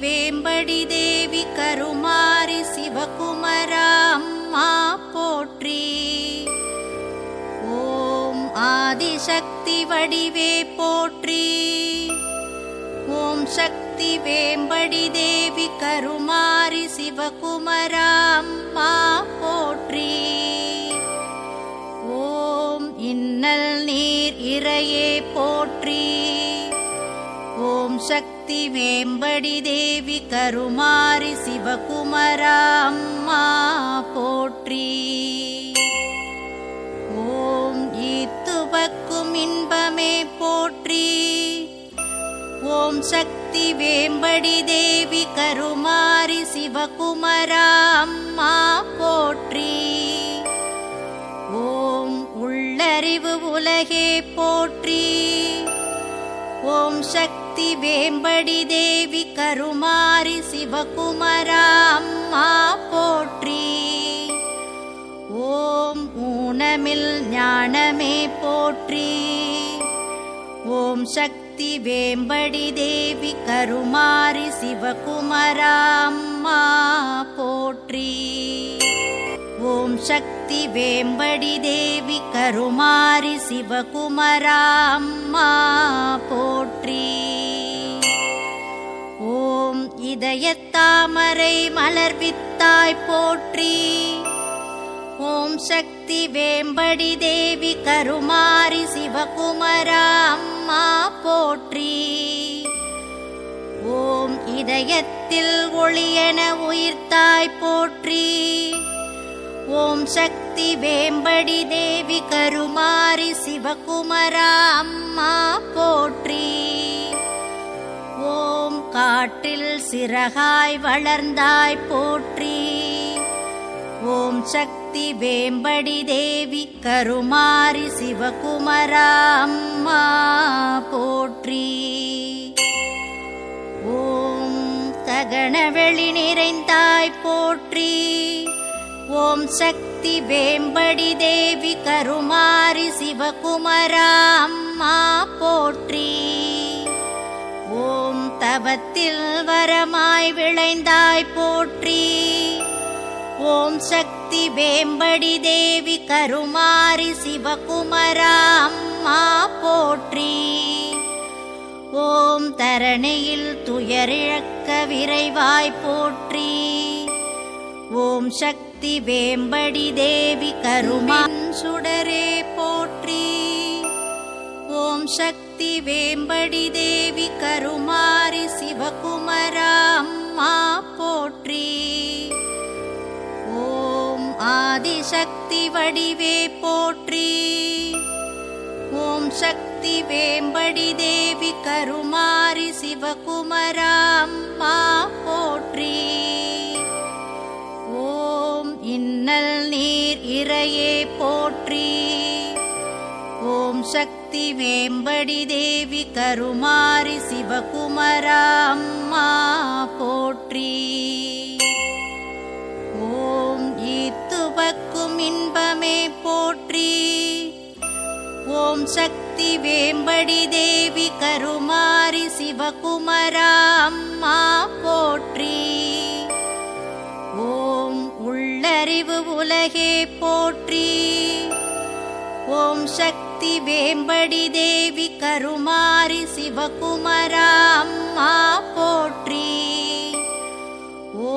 வேம்படி தேவி கருமாரி சிவகுமரா அம்மா போற்றி. ஓம் ஆதிசக்தி வடிவே போற்றி. ஓம் சக்தி வேம்படி தேவி கருமாரி சிவகுமரா அம்மா போற்றி. ஓம் இன்னல் நீர் இறையே போற்றி. ஓம் சக்தி வேம்படி தேவி கருமாரி சிவகுமரா அம்மா போற்றி. ஓம் ஈத்துவக்கும் இன்பமே போற்றி. ஓம் சக்தி வேம்படி தேவி கருமாரி சிவகுமரா அம்மா போற்றி. ஓம் உள்ளறிவு உலகே போற்றி. ஓம் சக்தி வேம்படி தேவி கருமாரி சிவகுமரா அம்மா போற்றி. ஓம் ஊனமில் ஞானமே போற்றி. ஓம் சக்தி வேம்படி தேவி கருமாரி சிவகுமரா அம்மா போற்றி. ஓம் சக்தி வேம்படி தேவி கருமாரி சிவகுமரா அம்மா போற்றி. ஓம் இதயத்தாமரை மலர்வித்தாய் போற்றி. ஓம் சக்தி வேம்படி தேவி கருமாரி சிவகுமரா அம்மா போற்றி. ஓம் இதயத்தில் ஒளியென உயிர்த்தாய் போற்றி. ஓம் சக்தி வேம்படி தேவி கருமாரி சிவகுமரா அம்மா போற்றி. ஓம் காற்றில் சிறகாய் வளர்ந்தாய் போற்றி. ஓம் சக்தி வேம்படி தேவி கருமாரி சிவகுமரா அம்மா போற்றி. ஓம் ககனவெளி நிறைந்தாய் போற்றி. ஓம் சக்தி வேம்படி தேவி கருமாரி சிவகுமரா அம்மா போற்றி. ஓம் தவத்தில் வரமாய் விளைந்தாய் போற்றி. ஓம் சக்தி வேம்படி தேவி கருமாரி சிவகுமரா அம்மா போற்றி. ஓம் தரணியில் துயரிழக்க விரைவாய் போற்றி. ஓம் சக்தி வேம்படி தேவி கருமான் சுடரே போற்றி. ஓம் சக்தி வேம்படி தேவி கருமாரி சிவகுமரா அம்மா போற்றி. ஓம் ஆதிசக்தி வடிவே போற்றி. ஓம் சக்தி வேம்படி தேவி கருமாரி சிவகுமரா அம்மா போற்றி. ஓம் இன்னல் நீர் இறையே போற்றி. ஓம் சக்தி வேம்படி தேவி கருமாரி சிவகுமரா அம்மா போற்றி. ஓம் ஈத்துவக்கும் இன்பமே போற்றி. ஓம் சக்தி வேம்படி தேவி கருமாரி சிவகுமரா அம்மா போற்றி. ஓம் உள்ளறிவு உலகே போற்றி. ஓம் சக்தி வேம்படி தேவி கருமாரி சிவகுமரா அம்மா போற்றி.